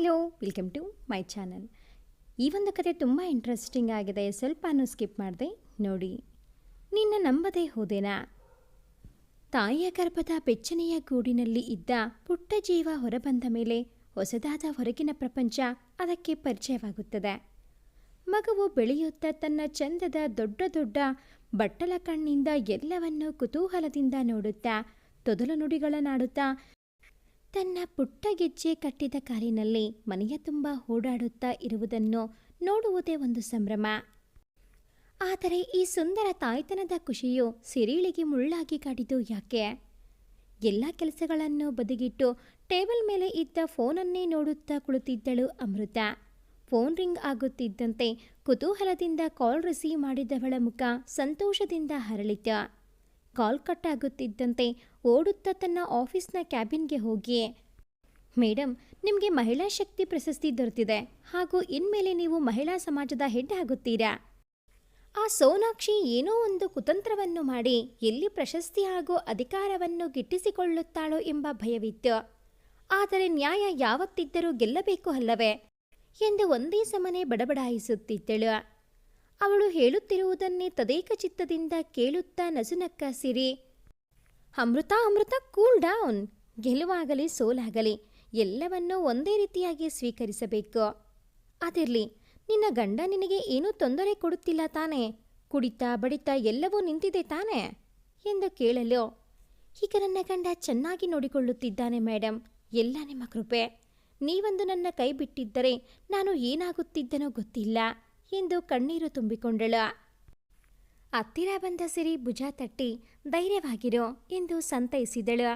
Hello, welcome to my channel. ಈ ಒಂದು ಕತೆ ತುಂಬ ಇಂಟ್ರೆಸ್ಟಿಂಗ್ ಆಗಿದೆ. ಸ್ವಲ್ಪನೂ ಸ್ಕಿಪ್ ಮಾಡಿದೆ ನೋಡಿ. ನಿನ್ನ ನಂಬದೇ ಹೋದೆನಾ? ತಾಯಿಯ ಗರ್ಭದ ಬೆಚ್ಚನೆಯ ಗೂಡಿನಲ್ಲಿ ಇದ್ದ ಪುಟ್ಟ ಜೀವ ಹೊರಬಂದ ಮೇಲೆ ಹೊಸದಾದ ಹೊರಗಿನ ಪ್ರಪಂಚ ಅದಕ್ಕೆ ಪರಿಚಯವಾಗುತ್ತದೆ. ಮಗುವು ಬೆಳೆಯುತ್ತಾ ತನ್ನ ಚಂದದ ದೊಡ್ಡ ದೊಡ್ಡ ಬಟ್ಟಲ ಕಣ್ಣಿಂದ ಎಲ್ಲವನ್ನೂ ಕುತೂಹಲದಿಂದ ನೋಡುತ್ತಾ ತೊದಲು ನುಡಿಗಳನ್ನಾಡುತ್ತಾ ತನ್ನ ಪುಟ್ಟ ಗೆಜ್ಜೆ ಕಟ್ಟಿದ ಕಾಲಿನಲ್ಲಿ ಮನೆಯ ತುಂಬ ಓಡಾಡುತ್ತಾ ಇರುವುದನ್ನು ನೋಡುವುದೇ ಒಂದು ಸಂಭ್ರಮ. ಆದರೆ ಈ ಸುಂದರ ತಾಯ್ತನದ ಖುಷಿಯು ಸಿರಿಳಿಗೆ ಮುಳ್ಳಾಗಿ ಕಾಡಿತು ಯಾಕೆ? ಎಲ್ಲ ಕೆಲಸಗಳನ್ನು ಬದಿಗಿಟ್ಟು ಟೇಬಲ್ ಮೇಲೆ ಇದ್ದ ಫೋನನ್ನೇ ನೋಡುತ್ತಾ ಕುಳಿತಿದ್ದಳು ಅಮೃತ. ಫೋನ್ ರಿಂಗ್ ಆಗುತ್ತಿದ್ದಂತೆ ಕುತೂಹಲದಿಂದ ಕಾಲ್ ರಿಸೀವ್ ಮಾಡಿದವಳ ಮುಖ ಸಂತೋಷದಿಂದ ಹರಳಿತು. ಕಾಲ್ ಕಟ್ ಆಗುತ್ತಿದ್ದಂತೆ ಓಡುತ್ತಾ ತನ್ನ ಆಫೀಸ್ನ ಕ್ಯಾಬಿನ್ಗೆ ಹೋಗಿ, ಮೇಡಮ್, ನಿಮಗೆ ಮಹಿಳಾ ಶಕ್ತಿ ಪ್ರಶಸ್ತಿ ದೊರೆತಿದೆ, ಹಾಗೂ ಇನ್ಮೇಲೆ ನೀವು ಮಹಿಳಾ ಸಮಾಜದ ಹೆಡ್ ಆಗುತ್ತೀರಾ. ಆ ಸೋನಾಕ್ಷಿ ಏನೋ ಒಂದು ಕುತಂತ್ರವನ್ನು ಮಾಡಿ ಎಲ್ಲಿ ಪ್ರಶಸ್ತಿ ಹಾಗೂ ಅಧಿಕಾರವನ್ನು ಗಿಟ್ಟಿಸಿಕೊಳ್ಳುತ್ತಾಳೋ ಎಂಬ ಭಯವಿತ್ತು. ಆದರೆ ನ್ಯಾಯ ಯಾವತ್ತಿದ್ದರೂ ಗೆಲ್ಲಬೇಕು ಅಲ್ಲವೇ ಎಂದು ಒಂದೇ ಸಮನೆ ಬಡಬಡಾಯಿಸುತ್ತಿದ್ದಳು. ಅವಳು ಹೇಳುತ್ತಿರುವುದನ್ನೇ ತದೇಕ ಚಿತ್ತದಿಂದ ಕೇಳುತ್ತಾ ನಸುನಕ್ಕ ಸಿರಿ, ಅಮೃತ ಅಮೃತ, ಕೂಲ್ ಡೌನ್. ಗೆಲುವಾಗಲಿ ಸೋಲಾಗಲಿ ಎಲ್ಲವನ್ನೂ ಒಂದೇ ರೀತಿಯಾಗಿ ಸ್ವೀಕರಿಸಬೇಕು. ಅದಿರಲಿ, ನಿನ್ನ ಗಂಡ ನಿನಗೆ ಏನೂ ತೊಂದರೆ ಕೊಡುತ್ತಿಲ್ಲ ತಾನೇ? ಕುಡಿತಾ ಬಡಿತಾ ಎಲ್ಲವೂ ನಿಂತಿದೆ ತಾನೇ ಎಂದು ಕೇಳಲು, ಈಗ ನನ್ನ ಗಂಡ ಚೆನ್ನಾಗಿ ನೋಡಿಕೊಳ್ಳುತ್ತಿದ್ದಾನೆ ಮೇಡಮ್, ಎಲ್ಲ ನಿಮ್ಮ ಕೃಪೆ. ನೀವೊಂದು ನನ್ನ ಕೈ ಬಿಟ್ಟಿದ್ದರೆ ನಾನು ಏನಾಗುತ್ತಿದ್ದನೋ ಗೊತ್ತಿಲ್ಲ ಎಂದು ಕಣ್ಣೀರು ತುಂಬಿಕೊಂಡಳು. ಹತ್ತಿರ ಬಂದ ಸಿರಿ ಭುಜ ತಟ್ಟಿ ಧೈರ್ಯವಾಗಿರೋ ಎಂದು ಸಂತೈಸಿದಳು.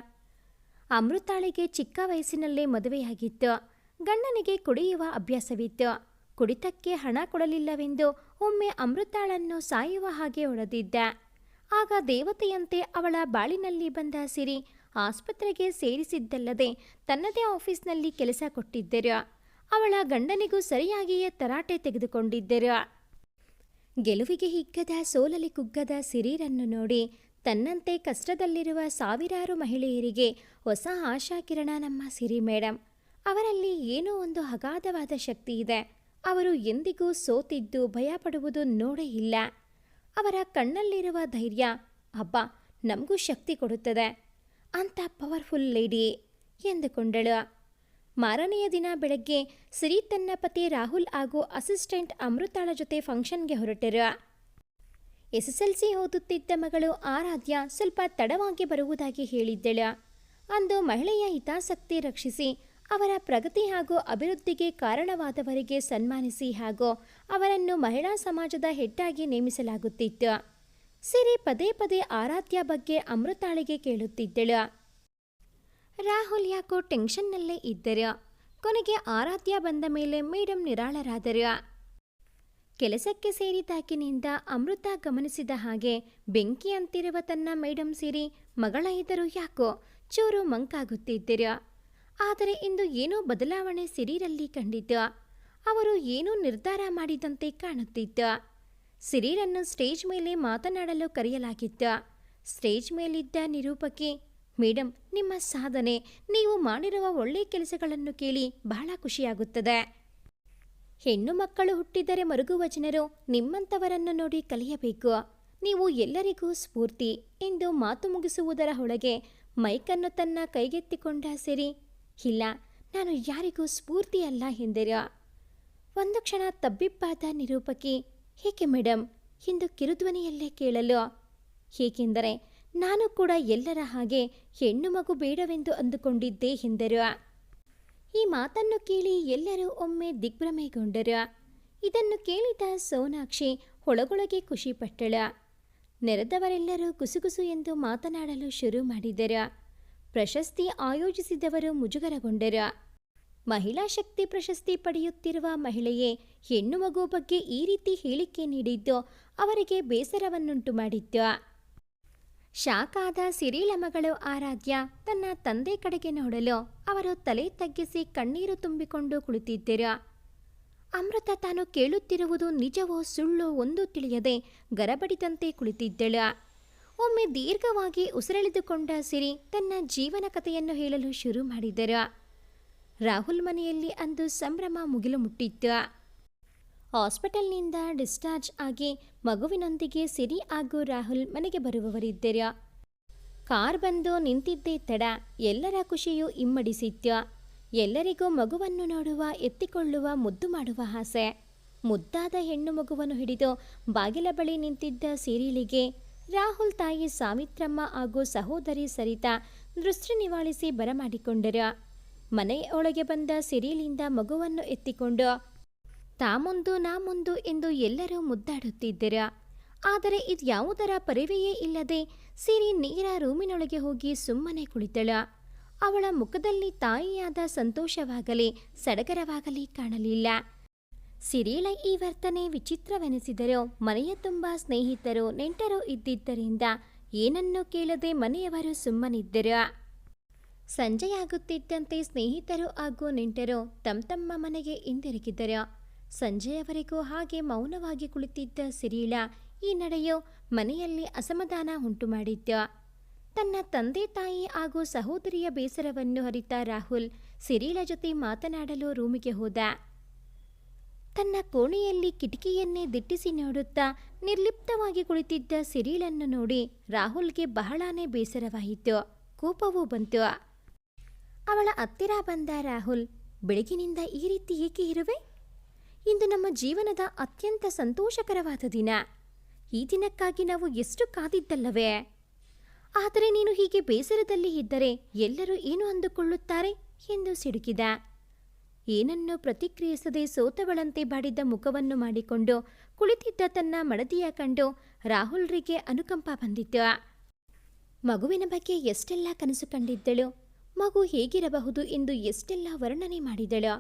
ಅಮೃತಾಳಿಗೆ ಚಿಕ್ಕ ವಯಸ್ಸಿನಲ್ಲೇ ಮದುವೆಯಾಗಿತ್ತು. ಗಂಡನಿಗೆ ಕುಡಿಯುವ ಅಭ್ಯಾಸವಿತ್ತು. ಕುಡಿತಕ್ಕೆ ಹಣ ಕೊಡಲಿಲ್ಲವೆಂದು ಒಮ್ಮೆ ಅಮೃತಾಳನ್ನು ಸಾಯುವ ಹಾಗೆ ಹೊಡೆದಿದ್ದ. ಆಗ ದೇವತೆಯಂತೆ ಅವಳ ಬಾಳಿನಲ್ಲಿ ಬಂದ ಸಿರಿ ಆಸ್ಪತ್ರೆಗೆ ಸೇರಿಸಿದ್ದಲ್ಲದೆ ತನ್ನದೇ ಆಫೀಸ್ನಲ್ಲಿ ಕೆಲಸ ಕೊಟ್ಟಿದ್ದರು. ಅವಳ ಗಂಡನಿಗೂ ಸರಿಯಾಗಿಯೇ ತರಾಟೆ ತೆಗೆದುಕೊಂಡಿದ್ದರು. ಗೆಲುವಿಗೆ ಹಿಗ್ಗದ ಸೋಲಲಿ ಕುಗ್ಗದ ಸಿರಿರನ್ನು ನೋಡಿ ತನ್ನಂತೆ ಕಷ್ಟದಲ್ಲಿರುವ ಸಾವಿರಾರು ಮಹಿಳೆಯರಿಗೆ ಹೊಸ ಆಶಾಕಿರಣ ನಮ್ಮ ಸಿರಿ ಮೇಡಮ್. ಅವರಲ್ಲಿ ಏನೋ ಒಂದು ಅಗಾಧವಾದ ಶಕ್ತಿ ಇದೆ. ಅವರು ಎಂದಿಗೂ ಸೋತಿದ್ದು ಭಯಪಡುವುದು ನೋಡೇ ಇಲ್ಲ. ಅವರ ಕಣ್ಣಲ್ಲಿರುವ ಧೈರ್ಯ ಅಬ್ಬಾ ನಮಗೂ ಶಕ್ತಿ ಕೊಡುತ್ತದೆ. ಅಂಥ ಪವರ್ಫುಲ್ ಲೇಡಿ ಎಂದುಕೊಂಡಳು. ಮಾರನೆಯ ದಿನ ಬೆಳಗ್ಗೆ ಸಿರಿ ತನ್ನ ಪತಿ ರಾಹುಲ್ ಹಾಗೂ ಅಸಿಸ್ಟೆಂಟ್ ಅಮೃತಾಳ ಜೊತೆ ಫಂಕ್ಷನ್ಗೆ ಹೊರಟರು. SSLC ಓದುತ್ತಿದ್ದ ಮಗಳು ಆರಾಧ್ಯ ಸ್ವಲ್ಪ ತಡವಾಗಿ ಬರುವುದಾಗಿ ಹೇಳಿದ್ದಳು. ಅಂದು ಮಹಿಳೆಯ ಹಿತಾಸಕ್ತಿ ರಕ್ಷಿಸಿ ಅವರ ಪ್ರಗತಿ ಹಾಗೂ ಅಭಿವೃದ್ಧಿಗೆ ಕಾರಣವಾದವರಿಗೆ ಸನ್ಮಾನಿಸಿ ಹಾಗೂ ಅವರನ್ನು ಮಹಿಳಾ ಸಮಾಜದ ಹೆಡ್ ಆಗಿ ನೇಮಿಸಲಾಗುತ್ತಿತ್ತು. ಸಿರಿ ಪದೇ ಪದೇ ಆರಾಧ್ಯ ಬಗ್ಗೆ ಅಮೃತಾಳಿಗೆ ಕೇಳುತ್ತಿದ್ದಳು. ರಾಹುಲ್ ಯಾಕೋ ಟೆನ್ಷನ್ನಲ್ಲೇ ಇದ್ದರು. ಕೊನೆಗೆ ಆರಾಧ್ಯ ಬಂದ ಮೇಲೆ ಮೇಡಮ್ ನಿರಾಳರಾದರು. ಕೆಲಸಕ್ಕೆ ಸೇರಿದಾಗಿನಿಂದ ಅಮೃತ ಗಮನಿಸಿದ ಹಾಗೆ ಬೆಂಕಿ ಅಂತಿರುವ ತನ್ನ ಮೇಡಮ್ ಸಿರಿ ಮಗಳ ಎದುರು ಯಾಕೋ ಚೂರು ಮಂಕಾಗುತ್ತಿದ್ದರು. ಆದರೆ ಇಂದು ಏನೋ ಬದಲಾವಣೆ ಸಿರಿರಲ್ಲಿ ಕಂಡಿತು. ಅವರು ಏನೋ ನಿರ್ಧಾರ ಮಾಡಿದಂತೆ ಕಾಣುತ್ತಿತ್ತು. ಸಿರಿರನ್ನು ಸ್ಟೇಜ್ ಮೇಲೆ ಮಾತನಾಡಲು ಕರೆಯಲಾಗಿತ್ತು. ಸ್ಟೇಜ್ ಮೇಲಿದ್ದ ನಿರೂಪಕಿ, ಮೇಡಮ್, ನಿಮ್ಮ ಸಾಧನೆ, ನೀವು ಮಾಡಿರುವ ಒಳ್ಳೆಯ ಕೆಲಸಗಳನ್ನು ಕೇಳಿ ಬಹಳ ಖುಷಿಯಾಗುತ್ತದೆ. ಹೆಣ್ಣು ಮಕ್ಕಳು ಹುಟ್ಟಿದರೆ ಮರುಗುವ ಜನರು ನಿಮ್ಮಂಥವರನ್ನು ನೋಡಿ ಕಲಿಯಬೇಕು. ನೀವು ಎಲ್ಲರಿಗೂ ಸ್ಫೂರ್ತಿ ಎಂದು ಮಾತು ಮುಗಿಸುವುದರ ಒಳಗೆ ಮೈಕನ್ನು ತನ್ನ ಕೈಗೆತ್ತಿಕೊಂಡ ಸಿರಿ, ಇಲ್ಲ, ನಾನು ಯಾರಿಗೂ ಸ್ಫೂರ್ತಿ ಅಲ್ಲ ಎಂದರು. ಒಂದು ಕ್ಷಣ ತಬ್ಬಿಬ್ಬಾದ ನಿರೂಪಕಿ, ಏಕೆ ಮೇಡಮ್ ಎಂದು ಕಿರುಧ್ವನಿಯಲ್ಲೇ ಕೇಳಲು, ಏಕೆಂದರೆ ನಾನು ಕೂಡ ಎಲ್ಲರ ಹಾಗೆ ಹೆಣ್ಣು ಮಗು ಬೇಡವೆಂದು ಅಂದುಕೊಂಡಿದ್ದೆ ಎಂದರು. ಈ ಮಾತನ್ನು ಕೇಳಿ ಎಲ್ಲರೂ ಒಮ್ಮೆ ದಿಗ್ಭ್ರಮೆಗೊಂಡರು. ಇದನ್ನು ಕೇಳಿದ ಸೋನಾಕ್ಷಿ ಒಳಗೊಳಗೆ ಖುಷಿಪಟ್ಟಳು. ನೆರೆದವರೆಲ್ಲರೂ ಗುಸುಗುಸು ಎಂದು ಮಾತನಾಡಲು ಶುರು ಮಾಡಿದರು. ಪ್ರಶಸ್ತಿ ಆಯೋಜಿಸಿದವರು ಮುಜುಗರಗೊಂಡರು. ಮಹಿಳಾ ಶಕ್ತಿ ಪ್ರಶಸ್ತಿ ಪಡೆಯುತ್ತಿರುವ ಮಹಿಳೆಯೇ ಹೆಣ್ಣು ಮಗು ಬಗ್ಗೆ ಈ ರೀತಿ ಹೇಳಿಕೆ ನೀಡಿದ್ದು ಅವರಿಗೆ ಬೇಸರವನ್ನುಂಟು ಮಾಡಿತ್ತು. ಶಾಕ್ ಆದ ಸಿರಿಳ ಮಗಳು ಆರಾಧ್ಯ ತನ್ನ ತಂದೆ ಕಡೆಗೆ ನೋಡಲು ಅವರು ತಲೆ ತಗ್ಗಿಸಿ ಕಣ್ಣೀರು ತುಂಬಿಕೊಂಡು ಕುಳಿತಿದ್ದರು. ಅಮೃತ ತಾನು ಕೇಳುತ್ತಿರುವುದು ನಿಜವೋ ಸುಳ್ಳೋ ಒಂದೂ ತಿಳಿಯದೆ ಗರಬಡಿದಂತೆ ಕುಳಿತಿದ್ದಳು. ಒಮ್ಮೆ ದೀರ್ಘವಾಗಿ ಉಸಿರೆಳೆದುಕೊಂಡ ಸಿರಿ ತನ್ನ ಜೀವನ ಕಥೆಯನ್ನು ಹೇಳಲು ಶುರು ಮಾಡಿದರು. ರಾಹುಲ್ ಮನೆಯಲ್ಲಿ ಅಂದು ಸಂಭ್ರಮ ಮುಗಿಲು ಮುಟ್ಟಿತ್ತು. ಹಾಸ್ಪಿಟಲ್ನಿಂದ ಡಿಸ್ಚಾರ್ಜ್ ಆಗಿ ಮಗುವಿನೊಂದಿಗೆ ಸಿರಿ ಹಾಗೂ ರಾಹುಲ್ ಮನೆಗೆ ಬರುವವರಿದ್ದರು. ಕಾರ್ ಬಂದು ನಿಂತಿದ್ದೇ ತಡ ಎಲ್ಲರ ಖುಷಿಯು ಇಮ್ಮಡಿಸಿತ್ತು. ಎಲ್ಲರಿಗೂ ಮಗುವನ್ನು ನೋಡುವ, ಎತ್ತಿಕೊಳ್ಳುವ, ಮುದ್ದು ಮಾಡುವ ಆಸೆ. ಮುದ್ದಾದ ಹೆಣ್ಣು ಮಗುವನ್ನು ಹಿಡಿದು ಬಾಗಿಲ ಬಳಿ ನಿಂತಿದ್ದ ಸಿರಿಲಿಗೆ ರಾಹುಲ್ ತಾಯಿ ಸಾವಿತ್ರಮ್ಮ ಹಾಗೂ ಸಹೋದರಿ ಸರಿತಾ ದೃಷ್ಟಿ ನಿವಾಳಿಸಿ ಬರಮಾಡಿಕೊಂಡರು. ಮನೆಯೊಳಗೆ ಬಂದ ಸಿರಿಲಿಂದ ಮಗುವನ್ನು ಎತ್ತಿಕೊಂಡು ತಾ ಮುಂದು ನಾ ಮುಂದು ಎಂದು ಎಲ್ಲರೂ ಮುದ್ದಾಡುತ್ತಿದ್ದರು. ಆದರೆ ಇದ್ಯಾವುದರ ಪರಿವೆಯೇ ಇಲ್ಲದೆ ಸಿರಿ ನೇರ ರೂಮಿನೊಳಗೆ ಹೋಗಿ ಸುಮ್ಮನೆ ಕುಳಿತಳು. ಅವಳ ಮುಖದಲ್ಲಿ ತಾಯಿಯಾದ ಸಂತೋಷವಾಗಲಿ ಸಡಗರವಾಗಲಿ ಕಾಣಲಿಲ್ಲ. ಸಿರಿಳ ಈ ವರ್ತನೆ ವಿಚಿತ್ರವೆನಿಸಿದರೂ ಮನೆಯ ತುಂಬ ಸ್ನೇಹಿತರು ನೆಂಟರು ಇದ್ದಿದ್ದರಿಂದ ಏನನ್ನೂ ಕೇಳದೆ ಮನೆಯವರು ಸುಮ್ಮನಿದ್ದರು. ಸಂಜೆಯಾಗುತ್ತಿದ್ದಂತೆ ಸ್ನೇಹಿತರು ಹಾಗೂ ನೆಂಟರು ತಮ್ಮ ಮನೆಗೆ ಹಿಂದಿರುಗಿದರು. ಸಂಜೆಯವರೆಗೂ ಹಾಗೆ ಮೌನವಾಗಿ ಕುಳಿತಿದ್ದ ಸಿರಿಳ ಈ ನಡೆಯು ಮನೆಯಲ್ಲಿ ಅಸಮಾಧಾನ ಉಂಟುಮಾಡಿತ್ತು. ತನ್ನ ತಂದೆ ತಾಯಿ ಹಾಗೂ ಸಹೋದರಿಯ ಬೇಸರವನ್ನು ಅರಿತ ರಾಹುಲ್ ಸಿರಿಳ ಜೊತೆ ಮಾತನಾಡಲು ರೂಮಿಗೆ ಹೋದ. ತನ್ನ ಕೋಣೆಯಲ್ಲಿ ಕಿಟಕಿಯನ್ನೇ ದಿಟ್ಟಿಸಿ ನೋಡುತ್ತಾ ನಿರ್ಲಿಪ್ತವಾಗಿ ಕುಳಿತಿದ್ದ ಸಿರಿಳನ್ನು ನೋಡಿ ರಾಹುಲ್ಗೆ ಬಹಳಾನೇ ಬೇಸರವಾಯಿತು, ಕೋಪವೂ ಬಂತು. ಅವಳ ಹತ್ತಿರ ಬಂದ ರಾಹುಲ್, ಬೆಳಗಿನಿಂದ ಈ ರೀತಿ ಏಕೆ ಇರುವೆ? ಇಂದು ನಮ್ಮ ಜೀವನದ ಅತ್ಯಂತ ಸಂತೋಷಕರವಾದ ದಿನ. ಈ ದಿನಕ್ಕಾಗಿ ನಾವು ಎಷ್ಟು ಕಾದಿದ್ದಲ್ಲವೇ? ಆದರೆ ನೀನು ಹೀಗೆ ಬೇಸರದಲ್ಲಿ ಇದ್ದರೆ ಎಲ್ಲರೂ ಏನು ಅಂದುಕೊಳ್ಳುತ್ತಾರೆ ಎಂದು ಸಿಡುಕಿದ. ಏನನ್ನೂ ಪ್ರತಿಕ್ರಿಯಿಸದೆ ಸೋತವಳಂತೆ ಬಾಡಿದ ಮುಖವನ್ನು ಮಾಡಿಕೊಂಡು ಕುಳಿತಿದ್ದ ತನ್ನ ಮಡದಿಯ ಕಂಡು ರಾಹುಲ್ರಿಗೆ ಅನುಕಂಪ ಬಂದಿತ್ತು. ಮಗುವಿನ ಬಗ್ಗೆ ಎಷ್ಟೆಲ್ಲ ಕನಸು ಕಂಡಿದ್ದಳು, ಮಗು ಹೇಗಿರಬಹುದು ಎಂದು ಎಷ್ಟೆಲ್ಲ ವರ್ಣನೆ ಮಾಡಿದಳು.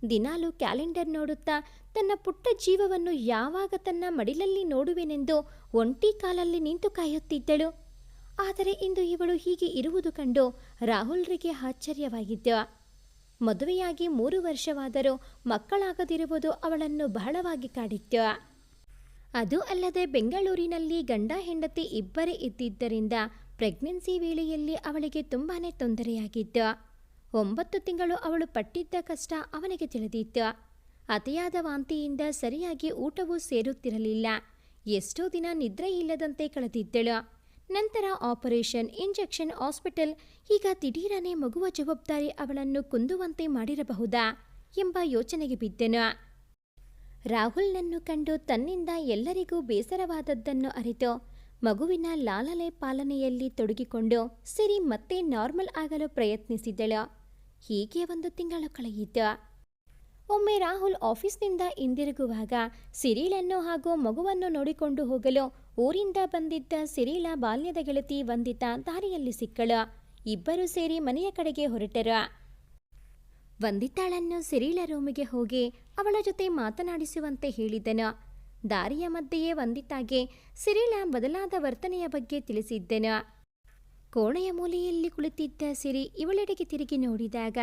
ದಿನಾಲೂ ಕ್ಯಾಲೆಂಡರ್ ನೋಡುತ್ತಾ ತನ್ನ ಪುಟ್ಟ ಜೀವವನ್ನು ಯಾವಾಗ ತನ್ನ ಮಡಿಲಲ್ಲಿ ನೋಡುವೆನೆಂದು ಒಂಟಿ ಕಾಲಲ್ಲಿ ನಿಂತು ಕಾಯುತ್ತಿದ್ದಳು. ಆದರೆ ಇಂದು ಇವಳು ಹೀಗೆ ಇರುವುದು ಕಂಡು ರಾಹುಲ್ರಿಗೆ ಆಶ್ಚರ್ಯವಾಗಿತ್ತು. ಮದುವೆಯಾಗಿ 3 ವರ್ಷವಾದರೂ ಮಕ್ಕಳಾಗದಿರುವುದು ಅವಳನ್ನು ಬಹಳವಾಗಿ ಕಾಡಿತ್ತು. ಅದು ಅಲ್ಲದೆ ಬೆಂಗಳೂರಿನಲ್ಲಿ ಗಂಡ ಹೆಂಡತಿ ಇಬ್ಬರೇ ಇದ್ದಿದ್ದರಿಂದ ಪ್ರೆಗ್ನೆನ್ಸಿ ವೇಳೆಯಲ್ಲಿ ಅವಳಿಗೆ ತುಂಬಾನೇ ತೊಂದರೆಯಾಗಿತ್ತು. 9 ತಿಂಗಳು ಅವಳು ಪಟ್ಟಿದ್ದ ಕಷ್ಟ ಅವನಿಗೆ ತಿಳಿದಿತ್ತು. ಅತಿಯಾದ ವಾಂತಿಯಿಂದ ಸರಿಯಾಗಿ ಊಟವೂ ಸೇರುತ್ತಿರಲಿಲ್ಲ. ಎಷ್ಟೋ ದಿನ ನಿದ್ರೆ ಇಲ್ಲದಂತೆ ಕಳೆದಿದ್ದಳು. ನಂತರ ಆಪರೇಷನ್, ಇಂಜೆಕ್ಷನ್, ಹಾಸ್ಪಿಟಲ್. ಈಗ ದಿಢೀರನೆ ಮಗುವ ಜವಾಬ್ದಾರಿ ಅವಳನ್ನು ಕುಂದುವಂತೆ ಮಾಡಿರಬಹುದಾ ಎಂಬ ಯೋಚನೆಗೆ ಬಿದ್ದೆನು. ರಾಹುಲ್ನನ್ನು ಕಂಡು ತನ್ನಿಂದ ಎಲ್ಲರಿಗೂ ಬೇಸರವಾದದ್ದನ್ನು ಅರಿತು ಮಗುವಿನ ಲಾಲನೆ ಪಾಲನೆಯಲ್ಲಿ ತೊಡಗಿಕೊಂಡು ಸಿರಿ ಮತ್ತೆ ನಾರ್ಮಲ್ ಆಗಲು ಪ್ರಯತ್ನಿಸಿದಳು. ಹೀಗೆ 1 ತಿಂಗಳು ಕಳೆಯಿತು. ಒಮ್ಮೆ ರಾಹುಲ್ ಆಫೀಸ್ನಿಂದ ಹಿಂದಿರುಗುವಾಗ ಸಿರಿಳನ್ನು ಹಾಗೂ ಮಗುವನ್ನು ನೋಡಿಕೊಂಡು ಹೋಗಲು ಊರಿಂದ ಬಂದಿದ್ದ ಸಿರಿಳ ಬಾಲ್ಯದ ಗೆಳತಿ ವಂದಿತಾ ದಾರಿಯಲ್ಲಿ ಸಿಕ್ಕಳು. ಇಬ್ಬರು ಸೇರಿ ಮನೆಯ ಕಡೆಗೆ ಹೊರಟರು. ವಂದಿತಾಳನ್ನು ಸಿರಿಳ ರೂಮಿಗೆ ಹೋಗಿ ಅವಳ ಜೊತೆ ಮಾತನಾಡಿಸುವಂತೆ ಹೇಳಿದನು. ದಾರಿಯ ಮಧ್ಯೆಯೇ ವಂದಿತಾಗೆ ಸಿರಿಳ ಬದಲಾದ ವರ್ತನೆಯ ಬಗ್ಗೆ ತಿಳಿಸಿದ್ದನು. ಕೋಣೆಯ ಮೂಲೆಯಲ್ಲಿ ಕುಳಿತಿದ್ದ ಸಿರಿ ಇವಳೆಡೆಗೆ ತಿರುಗಿ ನೋಡಿದಾಗ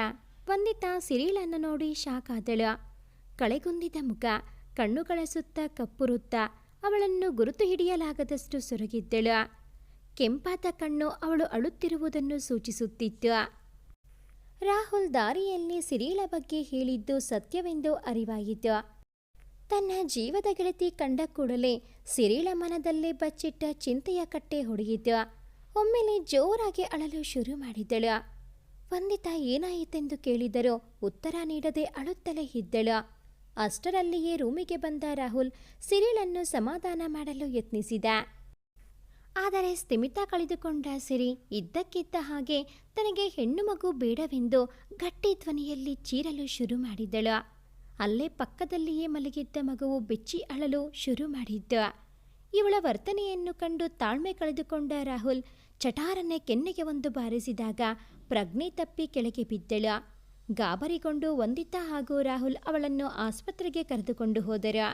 ವಂದಿತಾ ಸಿರಿಳನ್ನು ನೋಡಿ ಶಾಕ್ ಆದಳು. ಕಳೆಗುಂದಿದ ಮುಖ, ಕಣ್ಣುಗಳ ಸುತ್ತ ಕಪ್ಪು ವೃತ್ತ ಅವಳನ್ನು ಗುರುತು ಹಿಡಿಯಲಾಗದಷ್ಟು ಸೊರಗಿದ್ದಳು. ಕೆಂಪಾದ ಕಣ್ಣು ಅವಳು ಅಳುತ್ತಿರುವುದನ್ನು ಸೂಚಿಸುತ್ತಿತ್ತು. ರಾಹುಲ್ ದಾರಿಯಲ್ಲಿ ಸಿರಿಳ ಬಗ್ಗೆ ಹೇಳಿದ್ದು ಸತ್ಯವೆಂದು ಅರಿವಾಯಿತು. ತನ್ನ ಜೀವದ ಗೆಳತಿ ಕಂಡ ಕೂಡಲೇ ಸಿರಿಳ ಮನದಲ್ಲೇ ಬಚ್ಚಿಟ್ಟ ಚಿಂತೆಯ ಕಟ್ಟೆ ಹೊಡೆಯಿತು. ಒಮ್ಮೆಲೆ ಜೋರಾಗಿ ಅಳಲು ಶುರು ಮಾಡಿದಳು. ವಂದಿತಾ ಏನಾಯಿತೆಂದು ಕೇಳಿದರೂ ಉತ್ತರ ನೀಡದೆ ಅಳುತ್ತಲೇ ಇದ್ದಳು. ಅಷ್ಟರಲ್ಲಿಯೇ ರೂಮಿಗೆ ಬಂದ ರಾಹುಲ್ ಸಿರಿಳನ್ನು ಸಮಾಧಾನ ಮಾಡಲು ಯತ್ನಿಸಿದ. ಆದರೆ ಸ್ಥಿಮಿತ ಕಳೆದುಕೊಂಡ ಸಿರಿ ಇದ್ದಕ್ಕಿದ್ದ ಹಾಗೆ ತನಗೆ ಹೆಣ್ಣು ಮಗು ಬೇಡವೆಂದು ಗಟ್ಟಿ ಧ್ವನಿಯಲ್ಲಿ ಚೀರಲು ಶುರು ಮಾಡಿದಳು. ಅಲ್ಲೇ ಪಕ್ಕದಲ್ಲಿಯೇ ಮಲಗಿದ್ದ ಮಗುವು ಬೆಚ್ಚಿ ಅಳಲು ಶುರು ಮಾಡಿದ್ದ. ಇವಳ ವರ್ತನೆಯನ್ನು ಕಂಡು ತಾಳ್ಮೆ ಕಳೆದುಕೊಂಡ ರಾಹುಲ್ ಚಟಾರನ್ನೇ ಕೆನ್ನೆಗೆ ಒಂದು ಬಾರಿಸಿದಾಗ ಪ್ರಜ್ಞೆ ತಪ್ಪಿ ಕೆಳಗೆ ಬಿದ್ದಳು. ಗಾಬರಿಗೊಂಡು ವಂದಿತಾ ಹಾಗೂ ರಾಹುಲ್ ಅವಳನ್ನು ಆಸ್ಪತ್ರೆಗೆ ಕರೆದುಕೊಂಡು ಹೋದರು.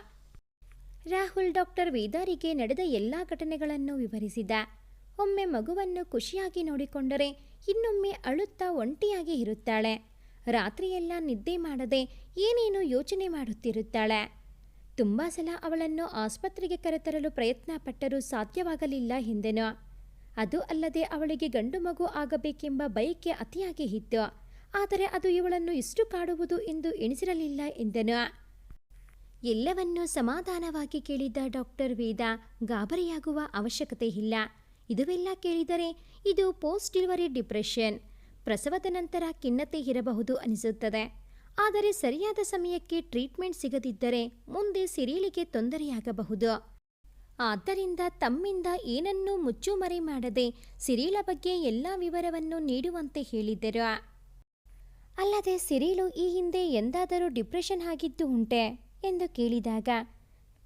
ರಾಹುಲ್ ಡಾಕ್ಟರ್ ವೇದಾರಿಗೆ ನಡೆದ ಎಲ್ಲ ಘಟನೆಗಳನ್ನು ವಿವರಿಸಿದ. ಒಮ್ಮೆ ಮಗುವನ್ನು ಖುಷಿಯಾಗಿ ನೋಡಿಕೊಂಡರೆ ಇನ್ನೊಮ್ಮೆ ಅಳುತ್ತಾ ಒಂಟಿಯಾಗಿ ಇರುತ್ತಾಳೆ. ರಾತ್ರಿಯೆಲ್ಲ ನಿದ್ದೆ ಮಾಡದೆ ಏನೇನು ಯೋಚನೆ ಮಾಡುತ್ತಿರುತ್ತಾಳೆ. ತುಂಬ ಸಲ ಅವಳನ್ನು ಆಸ್ಪತ್ರೆಗೆ ಕರೆತರಲು ಪ್ರಯತ್ನ ಪಟ್ಟರೂ ಸಾಧ್ಯವಾಗಲಿಲ್ಲ ಎಂದೆನು. ಅದು ಅಲ್ಲದೆ ಅವಳಿಗೆ ಗಂಡು ಮಗು ಆಗಬೇಕೆಂಬ ಬಯಕೆ ಅತಿಯಾಗಿ ಇತ್ತು. ಆದರೆ ಅದು ಇವಳನ್ನು ಇಷ್ಟು ಕಾಡುವುದು ಎಂದು ಎಣಿಸಿರಲಿಲ್ಲ ಎಂದನು. ಎಲ್ಲವನ್ನೂ ಸಮಾಧಾನವಾಗಿ ಕೇಳಿದ ಡಾಕ್ಟರ್ ವೇದ ಗಾಬರಿಯಾಗುವ ಅವಶ್ಯಕತೆ ಇಲ್ಲ. ಇದುವೆಲ್ಲ ಕೇಳಿದರೆ ಇದು ಪೋಸ್ಟ್ ಡೆಲಿವರಿ ಡಿಪ್ರೆಷನ್, ಪ್ರಸವದ ನಂತರ ಖಿನ್ನತೆ ಇರಬಹುದು ಅನಿಸುತ್ತದೆ. ಆದರೆ ಸರಿಯಾದ ಸಮಯಕ್ಕೆ ಟ್ರೀಟ್ಮೆಂಟ್ ಸಿಗದಿದ್ದರೆ ಮುಂದೆ ಸಿರಿಲಿಗೆ ತೊಂದರೆಯಾಗಬಹುದು. ಆದ್ದರಿಂದ ತಮ್ಮಿಂದ ಏನನ್ನೂ ಮುಚ್ಚುಮರೆ ಮಾಡದೆ ಸಿರಿಲ ಬಗ್ಗೆ ಎಲ್ಲ ವಿವರವನ್ನು ನೀಡುವಂತೆ ಹೇಳಿದ್ದರು. ಅಲ್ಲದೆ ಸಿರಿಲು ಈ ಹಿಂದೆ ಎಂದಾದರೂ ಡಿಪ್ರೆಷನ್ ಆಗಿದ್ದು ಉಂಟೆ ಎಂದು ಕೇಳಿದಾಗ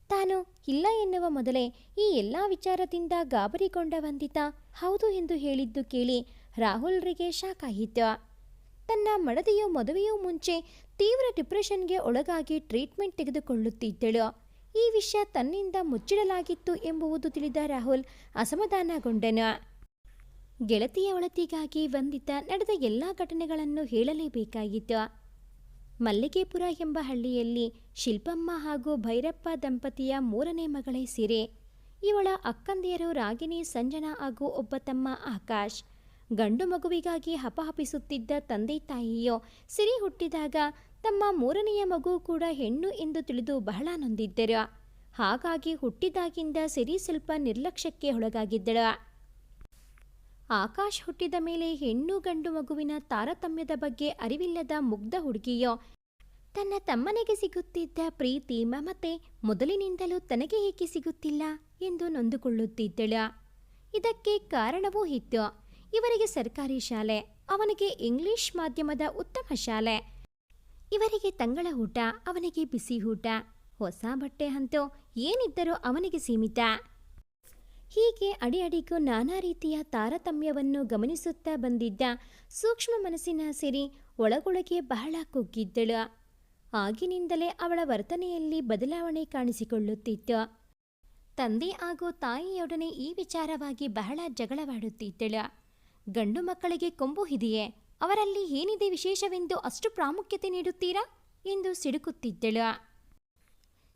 ತಾನು ಇಲ್ಲ ಎನ್ನುವ ಮೊದಲೇ ಈ ಎಲ್ಲ ವಿಚಾರದಿಂದ ಗಾಬರಿಗೊಂಡ ವಂದಿತಾ ಹೌದು ಎಂದು ಹೇಳಿದ್ದು ಕೇಳಿ ರಾಹುಲ್ರಿಗೆ ಶಾಕ್ ಆಯಿತು. ತನ್ನ ಮಡದಿಯು ಮದುವೆಯೂ ಮುಂಚೆ ತೀವ್ರ ಡಿಪ್ರೆಷನ್ಗೆ ಒಳಗಾಗಿ ಟ್ರೀಟ್ಮೆಂಟ್ ತೆಗೆದುಕೊಳ್ಳುತ್ತಿದ್ದಳು. ಈ ವಿಷಯ ತನ್ನಿಂದ ಮುಚ್ಚಿಡಲಾಗಿತ್ತು ಎಂಬುದು ತಿಳಿದ ರಾಹುಲ್ ಅಸಮಾಧಾನಗೊಂಡನು. ಗೆಳತಿಯ ಒಳತಿಗಾಗಿ ವಂದಿತಾ ನಡೆದ ಎಲ್ಲ ಘಟನೆಗಳನ್ನು ಹೇಳಲೇಬೇಕಾಗಿತ್ತು. ಮಲ್ಲಿಗೆಪುರ ಎಂಬ ಹಳ್ಳಿಯಲ್ಲಿ ಶಿಲ್ಪಮ್ಮ ಹಾಗೂ ಭೈರಪ್ಪ ದಂಪತಿಯ 3ನೇ ಮಗಳೇ ಸಿರಿ. ಇವಳ ಅಕ್ಕಂದಿಯರು ರಾಗಿಣಿ, ಸಂಜನಾ ಹಾಗೂ ಒಬ್ಬ ತಮ್ಮ ಆಕಾಶ್. ಗಂಡು ಮಗುವಿಗಾಗಿ ಹಪಹಪಿಸುತ್ತಿದ್ದ ತಂದೆ ತಾಯಿಯೋ ಸಿರಿ ಹುಟ್ಟಿದಾಗ ತಮ್ಮ 3ನೆಯ ಮಗು ಕೂಡ ಹೆಣ್ಣು ಎಂದು ತಿಳಿದು ಬಹಳ ನೊಂದಿದ್ದರು. ಹಾಗಾಗಿ ಹುಟ್ಟಿದಾಗಿಂದ ಸಿರಿ ಸ್ವಲ್ಪ ನಿರ್ಲಕ್ಷ್ಯಕ್ಕೆ ಒಳಗಾಗಿದ್ದಳು. ಆಕಾಶ್ ಹುಟ್ಟಿದ ಮೇಲೆ ಹೆಣ್ಣು ಗಂಡು ಮಗುವಿನ ತಾರತಮ್ಯದ ಬಗ್ಗೆ ಅರಿವಿಲ್ಲದ ಮುಗ್ಧ ಹುಡುಗಿಯೋ ತನ್ನ ತಮ್ಮನಿಗೆ ಸಿಗುತ್ತಿದ್ದ ಪ್ರೀತಿ ಮಮತೆ ಮೊದಲಿನಿಂದಲೂ ತನಗೆ ಏಕೆ ಸಿಗುತ್ತಿಲ್ಲ ಎಂದು ನೊಂದುಕೊಳ್ಳುತ್ತಿದ್ದಳು. ಇದಕ್ಕೆ ಕಾರಣವೂ ಇತ್ತು. ಇವರಿಗೆ ಸರ್ಕಾರಿ ಶಾಲೆ, ಅವನಿಗೆ ಇಂಗ್ಲಿಷ್ ಮಾಧ್ಯಮದ ಉತ್ತಮ ಶಾಲೆ. ಇವರಿಗೆ ತಂಗಳ ಊಟ, ಅವನಿಗೆ ಬಿಸಿ ಊಟ. ಹೊಸ ಬಟ್ಟೆ ಅಂತೂ ಏನಿದ್ದರೂ ಅವನಿಗೆ ಸೀಮಿತ. ಹೀಗೆ ಅಡಿಅಡಿಗೂ ನಾನಾ ರೀತಿಯ ತಾರತಮ್ಯವನ್ನು ಗಮನಿಸುತ್ತಾ ಬಂದಿದ್ದ ಸೂಕ್ಷ್ಮ ಮನಸ್ಸಿನ ಸಿರಿ ಒಳಗೊಳಗೆ ಬಹಳ ಕುಗ್ಗಿದ್ದಳು. ಆಗಿನಿಂದಲೇ ಅವಳ ವರ್ತನೆಯಲ್ಲಿ ಬದಲಾವಣೆ ಕಾಣಿಸಿಕೊಳ್ಳುತ್ತಿತ್ತು. ತಂದೆ ಹಾಗೂ ತಾಯಿಯೊಡನೆ ಈ ವಿಚಾರವಾಗಿ ಬಹಳ ಜಗಳವಾಡುತ್ತಿದ್ದಳು. ಗಂಡು ಮಕ್ಕಳಿಗೆ ಕೊಂಬು ಇದೆಯೇ, ಅವರಲ್ಲಿ ಏನಿದೆ ವಿಶೇಷವೆಂದು ಅಷ್ಟು ಪ್ರಾಮುಖ್ಯತೆ ನೀಡುತ್ತೀರಾ ಎಂದು ಸಿಡುಕುತ್ತಿದ್ದಳು.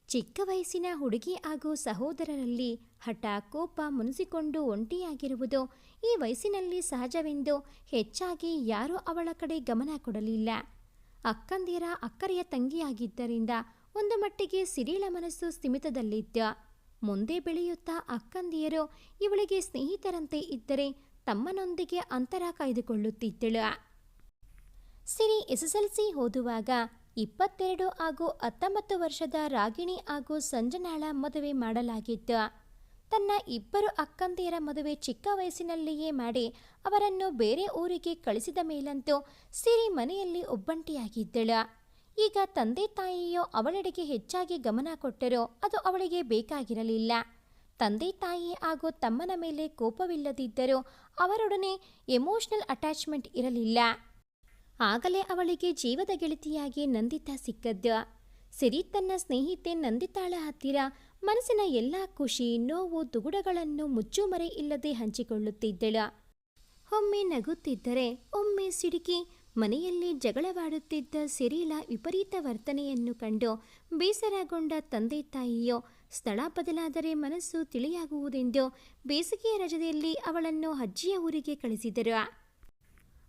ಚಿಕ್ಕ ವಯಸ್ಸಿನ ಹುಡುಗಿ ಹಾಗೂ ಸಹೋದರರಲ್ಲಿ ಹಠ, ಕೋಪ ಮುನಿಸಿಕೊಂಡು ಒಂಟಿಯಾಗಿರುವುದು ಈ ವಯಸ್ಸಿನಲ್ಲಿ ಸಹಜವೆಂದು ಹೆಚ್ಚಾಗಿ ಯಾರೂ ಅವಳ ಕಡೆ ಗಮನ ಕೊಡಲಿಲ್ಲ. ಅಕ್ಕಂದಿರ ಅಕ್ಕರೆಯ ತಂಗಿಯಾಗಿದ್ದರಿಂದ ಒಂದು ಮಟ್ಟಿಗೆ ಸಿರಿಳ ಮನಸ್ಸು ಸ್ಥಿಮಿತದಲ್ಲಿತ್ತು. ಮುಂದೆ ಬೆಳೆಯುತ್ತಾ ಅಕ್ಕಂದಿಯರು ಇವಳಿಗೆ ಸ್ನೇಹಿತರಂತೆ ಇದ್ದರೆ ತಮ್ಮನೊಂದಿಗೆ ಅಂತರ ಕಾಯ್ದುಕೊಳ್ಳುತ್ತಿದ್ದಳು. ಸಿರಿ SSLC ಓದುವಾಗ 22 ಹಾಗೂ 19 ವರ್ಷದ ರಾಗಿಣಿ ಹಾಗೂ ಸಂಜನಾಳ ಮದುವೆ ಮಾಡಲಾಗಿತ್ತು. ತನ್ನ 2 ಅಕ್ಕಂದಿಯರ ಮದುವೆ ಚಿಕ್ಕ ವಯಸ್ಸಿನಲ್ಲಿಯೇ ಮಾಡಿ ಅವರನ್ನು ಬೇರೆ ಊರಿಗೆ ಕಳಿಸಿದ ಮೇಲಂತೂ ಸಿರಿ ಮನೆಯಲ್ಲಿ ಒಬ್ಬಂಟಿಯಾಗಿದ್ದಳು. ಈಗ ತಂದೆ ತಾಯಿಯೋ ಅವಳೆಡೆಗೆ ಹೆಚ್ಚಾಗಿ ಗಮನ ಕೊಟ್ಟರೂ ಅದು ಅವಳಿಗೆ ಬೇಕಾಗಿರಲಿಲ್ಲ. ತಂದೆ ತಾಯಿ ಹಾಗೂ ತಮ್ಮನ ಮೇಲೆ ಕೋಪವಿಲ್ಲದಿದ್ದರೂ ಅವರೊಡನೆ ಎಮೋಷನಲ್ ಅಟ್ಯಾಚ್ಮೆಂಟ್ ಇರಲಿಲ್ಲ. ಆಗಲೇ ಅವಳಿಗೆ ಜೀವದ ಗೆಳತಿಯಾಗಿ ನಂದಿತಾ ಸಿಕ್ಕದ್ದು. ಸಿರಿ ತನ್ನ ಸ್ನೇಹಿತೆ ನಂದಿತಾಳ ಹತ್ತಿರ ಮನಸ್ಸಿನ ಎಲ್ಲ ಖುಷಿ, ನೋವು, ದುಗುಡಗಳನ್ನು ಮುಚ್ಚುಮರೆ ಇಲ್ಲದೆ ಹಂಚಿಕೊಳ್ಳುತ್ತಿದ್ದಳು. ಒಮ್ಮೆ ನಗುತ್ತಿದ್ದರೆ ಒಮ್ಮೆ ಸಿಡುಕಿ ಮನೆಯಲ್ಲಿ ಜಗಳವಾಡುತ್ತಿದ್ದ ಸಿರಿಲ ವಿಪರೀತ ವರ್ತನೆಯನ್ನು ಕಂಡು ಬೇಸರಗೊಂಡ ತಂದೆ ತಾಯಿಯೋ ಸ್ಥಳ ಬದಲಾದರೆ ಮನಸ್ಸು ತಿಳಿಯಾಗುವುದೆಂದು ಬೇಸಿಗೆಯ ರಜೆಯಲ್ಲಿ ಅವಳನ್ನು ಅಜ್ಜಿಯ ಊರಿಗೆ ಕಳಿಸಿದರು.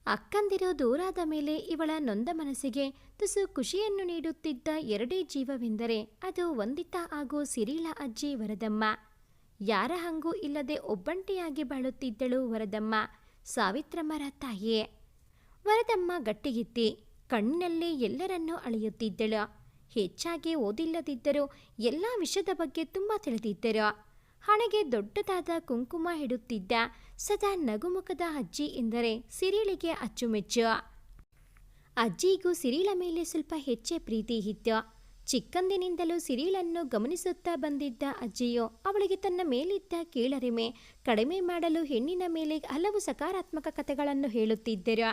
ಅಕ್ಕಂದಿರು ದೂರಾದ ಮೇಲೆ ಇವಳ ನೊಂದ ಮನಸ್ಸಿಗೆ ತುಸು ಖುಷಿಯನ್ನು ನೀಡುತ್ತಿದ್ದ 2 ಜೀವವೆಂದರೆ ಅದು ವಂದಿತಾ ಹಾಗೂ ಸಿರಿಳ ಅಜ್ಜಿ ವರದಮ್ಮ. ಯಾರ ಹಂಗೂ ಇಲ್ಲದೆ ಒಬ್ಬಂಟಿಯಾಗಿ ಬಾಳುತ್ತಿದ್ದಳು ವರದಮ್ಮ, ಸಾವಿತ್ರಮ್ಮರ ತಾಯಿ. ವರದಮ್ಮ ಗಟ್ಟಿಗಿತ್ತಿ, ಕಣ್ಣಿನಲ್ಲಿ ಎಲ್ಲರನ್ನೂ ಅಳೆಯುತ್ತಿದ್ದಳು. ಹೆಚ್ಚಾಗಿ ಓದಿಲ್ಲದಿದ್ದರೂ ಎಲ್ಲ ವಿಷಯದ ಬಗ್ಗೆ ತುಂಬ ತಿಳಿದಿದ್ದರು. ಹಣೆಗೆ ದೊಡ್ಡದಾದ ಕುಂಕುಮ ಇಡುತ್ತಿದ್ದ ಸದಾ ನಗುಮುಖದ ಅಜ್ಜಿ ಎಂದರೆ ಸಿರಿಳಿಗೆ ಅಚ್ಚುಮೆಚ್ಚು. ಅಜ್ಜಿಗೂ ಸಿರಿಳ ಮೇಲೆ ಸ್ವಲ್ಪ ಹೆಚ್ಚೇ ಪ್ರೀತಿ ಇತ್ತು. ಚಿಕ್ಕಂದಿನಿಂದಲೂ ಸಿರಿಳನ್ನು ಗಮನಿಸುತ್ತಾ ಬಂದಿದ್ದ ಅಜ್ಜಿಯು ಅವಳಿಗೆ ತನ್ನ ಮೇಲಿದ್ದ ಕೀಳರಿಮೆ ಕಡಿಮೆ ಮಾಡಲು ಹೆಣ್ಣಿನ ಮೇಲೆ ಹಲವು ಸಕಾರಾತ್ಮಕ ಕಥೆಗಳನ್ನು ಹೇಳುತ್ತಿದ್ದರು.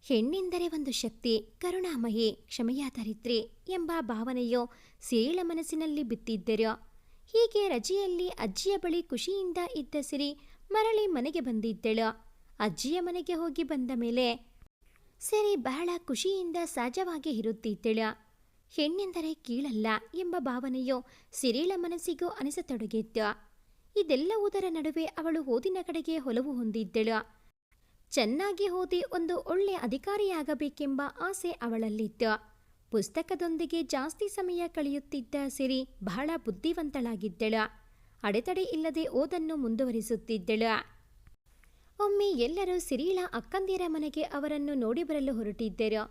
ಹೆಣ್ಣೆಂದರೆ ಒಂದು ಶಕ್ತಿ, ಕರುಣಾಮಯಿ, ಕ್ಷಮೆಯಾತರಿತ್ರಿ ಎಂಬ ಭಾವನೆಯು ಸಿರಿಳ ಮನಸ್ಸಿನಲ್ಲಿ ಬಿತ್ತಿದ್ದರು. ಹೀಗೆ ರಜೆಯಲ್ಲಿ ಅಜ್ಜಿಯ ಬಳಿ ಖುಷಿಯಿಂದ ಇದ್ದ ಸಿರಿ ಮರಳಿ ಮನೆಗೆ ಬಂದಿದ್ದಳು. ಅಜ್ಜಿಯ ಮನೆಗೆ ಹೋಗಿ ಬಂದ ಮೇಲೆ ಸಿರಿ ಬಹಳ ಖುಷಿಯಿಂದ ಸಹಜವಾಗಿ ಇರುತ್ತಿದ್ದಳು. ಹೆಣ್ಣೆಂದರೆ ಕೀಳಲ್ಲ ಎಂಬ ಭಾವನೆಯು ಸಿರಿಳ ಮನಸ್ಸಿಗೂ ಅನಿಸತೊಡಗಿತ್ತು. ಇದೆಲ್ಲವುದರ ನಡುವೆ ಅವಳು ಓದಿನ ಕಡೆಗೆ ಒಲವು ಹೊಂದಿದ್ದಳು. ಚೆನ್ನಾಗಿ ಓದಿ ಒಂದು ಒಳ್ಳೆಯ ಅಧಿಕಾರಿಯಾಗಬೇಕೆಂಬ ಆಸೆ ಅವಳಲ್ಲಿತ್ತು. ಪುಸ್ತಕದೊಂದಿಗೆ ಜಾಸ್ತಿ ಸಮಯ ಕಳೆಯುತ್ತಿದ್ದ ಸಿರಿ ಬಹಳ ಬುದ್ಧಿವಂತಳಾಗಿದ್ದಳು. ಅಡೆತಡೆ ಇಲ್ಲದೆ ಓದನ್ನು ಮುಂದುವರಿಸುತ್ತಿದ್ದಳು. ಒಮ್ಮೆ ಎಲ್ಲರೂ ಸಿರಿಳ ಅಕ್ಕಂದಿರ ಮನೆಗೆ ಅವರನ್ನು ನೋಡಿ ಬರಲು ಹೊರಟಿದ್ದರು.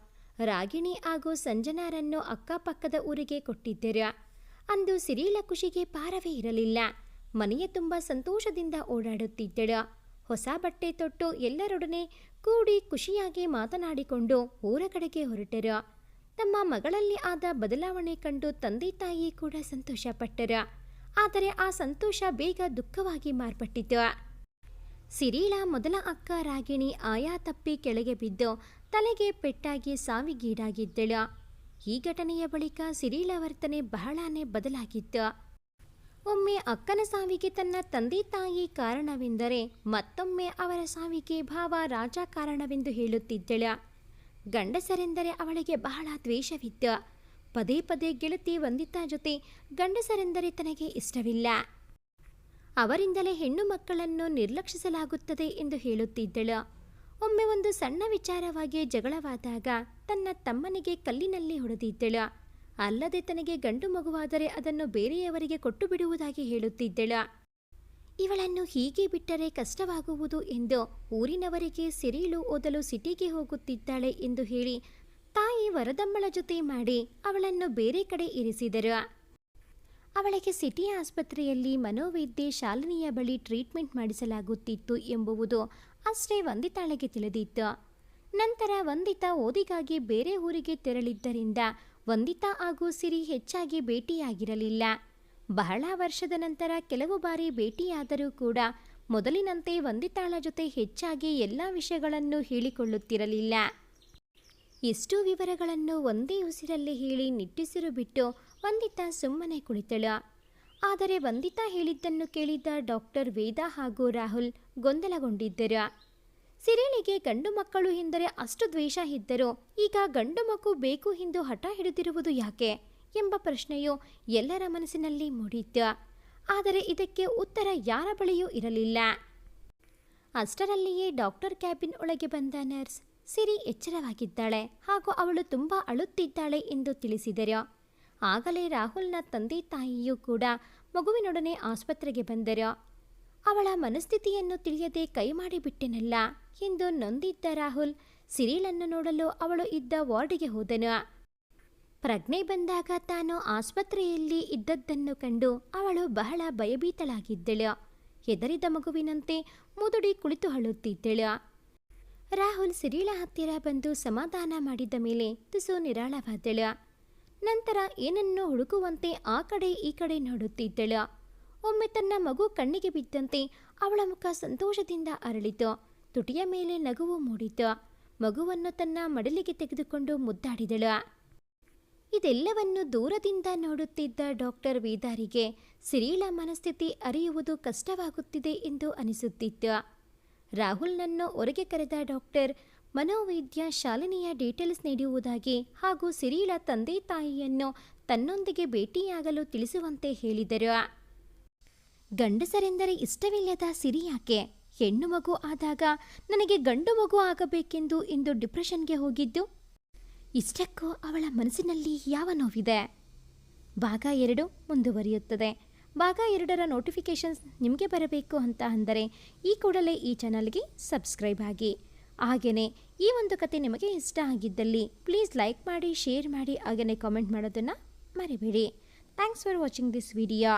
ರಾಗಿಣಿ ಹಾಗೂ ಸಂಜನಾರನ್ನು ಅಕ್ಕಪಕ್ಕದ ಊರಿಗೆ ಕೊಟ್ಟಿದ್ದರು. ಅಂದು ಸಿರಿಳ ಖುಷಿಗೆ ಪಾರವೇ ಇರಲಿಲ್ಲ. ಮನೆಯ ತುಂಬ ಸಂತೋಷದಿಂದ ಓಡಾಡುತ್ತಿದ್ದಳು. ಹೊಸ ಬಟ್ಟೆ ತೊಟ್ಟು ಎಲ್ಲರೊಡನೆ ಕೂಡಿ ಖುಷಿಯಾಗಿ ಮಾತನಾಡಿಕೊಂಡು ಊರ ಕಡೆಗೆ ಹೊರಟರು. ತಮ್ಮ ಮಗಳಲ್ಲಿ ಆದ ಬದಲಾವಣೆ ಕಂಡು ತಂದೆ ತಾಯಿ ಕೂಡ ಸಂತೋಷಪಟ್ಟರು. ಆದರೆ ಆ ಸಂತೋಷ ಬೇಗ ದುಃಖವಾಗಿ ಮಾರ್ಪಟ್ಟಿತು. ಸಿರಿಳ ಮೊದಲ ಅಕ್ಕ ರಾಗಿಣಿ ಆಯಾ ತಪ್ಪಿ ಕೆಳಗೆ ಬಿದ್ದು ತಲೆಗೆ ಪೆಟ್ಟಾಗಿ ಸಾವಿಗೀಡಾಗಿದ್ದಳು. ಈ ಘಟನೆಯ ಬಳಿಕ ಸಿರಿಳ ವರ್ತನೆ ಬಹಳನೇ ಬದಲಾಗಿತ್ತು. ಒಮ್ಮೆ ಅಕ್ಕನ ಸಾವಿಗೆ ತನ್ನ ತಂದೆ ತಾಯಿ ಕಾರಣವೆಂದರೆ ಮತ್ತೊಮ್ಮೆ ಅವರ ಸಾವಿಗೆ ಭಾವ ರಾಜ ಕಾರಣವೆಂದು ಹೇಳುತ್ತಿದ್ದಳು. ಗಂಡಸರೆಂದರೆ ಅವಳಿಗೆ ಬಹಳ ದ್ವೇಷವಿತ್ತು. ಪದೇ ಪದೇ ಗೆಳತಿ ವಂದಿತಾ ಜೊತೆ ಗಂಡಸರೆಂದರೆ ತನಗೆ ಇಷ್ಟವಿಲ್ಲ. ಅವರಿಂದಲೇ ಹೆಣ್ಣು ಮಕ್ಕಳನ್ನು ನಿರ್ಲಕ್ಷಿಸಲಾಗುತ್ತದೆ ಎಂದು ಹೇಳುತ್ತಿದ್ದಳು. ಒಮ್ಮೆ ಒಂದು ಸಣ್ಣ ವಿಚಾರವಾಗಿ ಜಗಳವಾದಾಗ ತನ್ನ ತಮ್ಮನಿಗೆ ಕಲ್ಲಿನಲ್ಲಿ ಹೊಡೆದಿದ್ದಳು. ಅಲ್ಲದೆ ತನಗೆ ಗಂಡು ಮಗುವಾದರೆ ಅದನ್ನು ಬೇರೆಯವರಿಗೆ ಕೊಟ್ಟು ಬಿಡುವುದಾಗಿ ಹೇಳುತ್ತಿದ್ದಳು. ಇವಳನ್ನು ಹೀಗೆ ಬಿಟ್ಟರೆ ಕಷ್ಟವಾಗುವುದು ಎಂದು ಊರಿನವರಿಗೆ ಸಿರಿಳು ಓದಲು ಸಿಟಿಗೆ ಹೋಗುತ್ತಿದ್ದಾಳೆ ಎಂದು ಹೇಳಿ ತಾಯಿ ವರದಮ್ಮಳ ಜೊತೆ ಮಾಡಿ ಅವಳನ್ನು ಬೇರೆ ಕಡೆ ಇರಿಸಿದರು. ಅವಳಿಗೆ ಸಿಟಿ ಆಸ್ಪತ್ರೆಯಲ್ಲಿ ಮನೋವೈದ್ಯೆ ಶಾಲಿನಿಯ ಬಳಿ ಟ್ರೀಟ್ಮೆಂಟ್ ಮಾಡಿಸಲಾಗುತ್ತಿತ್ತು ಎಂಬುವುದು ಅಷ್ಟೇ ವಂದಿತಾಳಿಗೆ ತಿಳಿದಿತ್ತು. ನಂತರ ವಂದಿತಾ ಓದಿಗಾಗಿ ಬೇರೆ ಊರಿಗೆ ತೆರಳಿದ್ದರಿಂದ ವಂದಿತಾ ಹಾಗೂ ಸಿರಿ ಹೆಚ್ಚಾಗಿ ಭೇಟಿಯಾಗಿರಲಿಲ್ಲ. ಬಹಳ ವರ್ಷದ ನಂತರ ಕೆಲವು ಬಾರಿ ಭೇಟಿಯಾದರೂ ಕೂಡ ಮೊದಲಿನಂತೆ ವಂದಿತಾಳ ಜೊತೆ ಹೆಚ್ಚಾಗಿ ಎಲ್ಲ ವಿಷಯಗಳನ್ನು ಹೇಳಿಕೊಳ್ಳುತ್ತಿರಲಿಲ್ಲ. ಇಷ್ಟು ವಿವರಗಳನ್ನು ಒಂದೇ ಉಸಿರಲ್ಲಿ ಹೇಳಿ ನಿಟ್ಟುಸಿರು ಬಿಟ್ಟು ವಂದಿತಾ ಸುಮ್ಮನೆ ಕುಳಿತಳು. ಆದರೆ ವಂದಿತಾ ಹೇಳಿದ್ದನ್ನು ಕೇಳಿದ ಡಾಕ್ಟರ್ ವೇದ ಹಾಗೂ ರಾಹುಲ್ ಗೊಂದಲಗೊಂಡಿದ್ದರು. ಸಿರಿಳಿಗೆ ಗಂಡು ಮಕ್ಕಳು ಎಂದರೆ ಅಷ್ಟು ದ್ವೇಷ ಇದ್ದರೂ ಈಗ ಗಂಡು ಮಗು ಬೇಕು ಎಂದು ಹಠ ಹಿಡಿದಿರುವುದು ಯಾಕೆ ಎಂಬ ಪ್ರಶ್ನೆಯು ಎಲ್ಲರ ಮನಸ್ಸಿನಲ್ಲಿ ಮೂಡಿತ್ತು. ಆದರೆ ಇದಕ್ಕೆ ಉತ್ತರ ಯಾರ ಬಳಿಯೂ ಇರಲಿಲ್ಲ. ಅಷ್ಟರಲ್ಲಿಯೇ ಡಾಕ್ಟರ್ ಕ್ಯಾಬಿನ್ ಒಳಗೆ ಬಂದ ನರ್ಸ್ ಸಿರಿ ಎಚ್ಚರವಾಗಿದ್ದಾಳೆ ಹಾಗೂ ಅವಳು ತುಂಬ ಅಳುತ್ತಿದ್ದಾಳೆ ಎಂದು ತಿಳಿಸಿದರು. ಆಗಲೇ ರಾಹುಲ್ನ ತಂದೆ ತಾಯಿಯೂ ಕೂಡ ಮಗುವಿನೊಡನೆ ಆಸ್ಪತ್ರೆಗೆ ಬಂದರು. ಅವಳ ಮನಸ್ಥಿತಿಯನ್ನು ತಿಳಿಯದೆ ಕೈ ಮಾಡಿಬಿಟ್ಟೆನಲ್ಲ ಎಂದು ನೊಂದಿದ್ದ ರಾಹುಲ್ ಸಿರಿಳನ್ನು ನೋಡಲು ಅವಳು ಇದ್ದ ವಾರ್ಡಿಗೆ ಹೋದನು. ಪ್ರಜ್ಞೆ ಬಂದಾಗ ತಾನು ಆಸ್ಪತ್ರೆಯಲ್ಲಿ ಇದ್ದದ್ದನ್ನು ಕಂಡು ಅವಳು ಬಹಳ ಭಯಭೀತಳಾಗಿದ್ದಳು. ಹೆದರಿದ ಮಗುವಿನಂತೆ ಮುದುಡಿ ಕುಳಿತು ಅಳುತ್ತಿದ್ದಳು. ರಾಹುಲ್ ಸಿರಿಳ ಹತ್ತಿರ ಬಂದು ಸಮಾಧಾನ ಮಾಡಿದ ಮೇಲೆ ತುಸು ನಿರಾಳವಾದಳು. ನಂತರ ಏನನ್ನೋ ಹುಡುಕುವಂತೆ ಆ ಕಡೆ ಈ ಕಡೆ ನೋಡುತ್ತಿದ್ದಳು. ಒಮ್ಮೆ ತನ್ನ ಮಗು ಕಣ್ಣಿಗೆ ಬಿದ್ದಂತೆ ಅವಳ ಮುಖ ಸಂತೋಷದಿಂದ ಅರಳಿತು. ತುಟಿಯ ಮೇಲೆ ನಗುವು ಮೂಡಿತು. ಮಗುವನ್ನು ತನ್ನ ಮಡಲಿಗೆ ತೆಗೆದುಕೊಂಡು ಮುದ್ದಾಡಿದಳು. ಇದೆಲ್ಲವನ್ನು ದೂರದಿಂದ ನೋಡುತ್ತಿದ್ದ ಡಾಕ್ಟರ್ ವೇದಾರಿಗೆ ಸಿರಿಳ ಮನಸ್ಥಿತಿ ಅರಿಯುವುದು ಕಷ್ಟವಾಗುತ್ತಿದೆ ಎಂದು ಅನಿಸುತ್ತಿತ್ತು. ರಾಹುಲ್ನನ್ನು ಹೊರಗೆ ಕರೆದ ಡಾಕ್ಟರ್ ಮನೋವೈದ್ಯ ಶಾಲಿನಿಯ ಡೀಟೇಲ್ಸ್ ನೀಡುವುದಾಗಿ ಹಾಗೂ ಸಿರಿಳ ತಂದೆ ತಾಯಿಯನ್ನು ತನ್ನೊಂದಿಗೆ ಭೇಟಿಯಾಗಲು ತಿಳಿಸುವಂತೆ ಹೇಳಿದರು. ಗಂಡಸರೆಂದರೆ ಇಷ್ಟವಿಲ್ಲದ ಸಿರಿ ಯಾಕೆ ಹೆಣ್ಣು ಮಗು ಆದಾಗ ನನಗೆ ಗಂಡು ಮಗು ಆಗಬೇಕೆಂದು ಇಂದು ಡಿಪ್ರೆಷನ್ಗೆ ಹೋಗಿದ್ದು? ಇಷ್ಟಕ್ಕೂ ಅವಳ ಮನಸ್ಸಿನಲ್ಲಿ ಯಾವ ನೋವಿದೆ? ಭಾಗ 2 ಮುಂದುವರಿಯುತ್ತದೆ. ಭಾಗ 2ರ ನೋಟಿಫಿಕೇಷನ್ಸ್ ನಿಮಗೆ ಬರಬೇಕು ಅಂತ ಅಂದರೆ ಈ ಕೂಡಲೇ ಈ ಚಾನಲ್ಗೆ ಸಬ್ಸ್ಕ್ರೈಬ್ ಆಗಿ. ಹಾಗೆಯೇ ಈ ಒಂದು ಕತೆ ನಿಮಗೆ ಇಷ್ಟ ಆಗಿದ್ದಲ್ಲಿ ಪ್ಲೀಸ್ ಲೈಕ್ ಮಾಡಿ, ಶೇರ್ ಮಾಡಿ, ಹಾಗೆಯೇ ಕಾಮೆಂಟ್ ಮಾಡೋದನ್ನು ಮರಿಬೇಡಿ. Thanks for watching this video.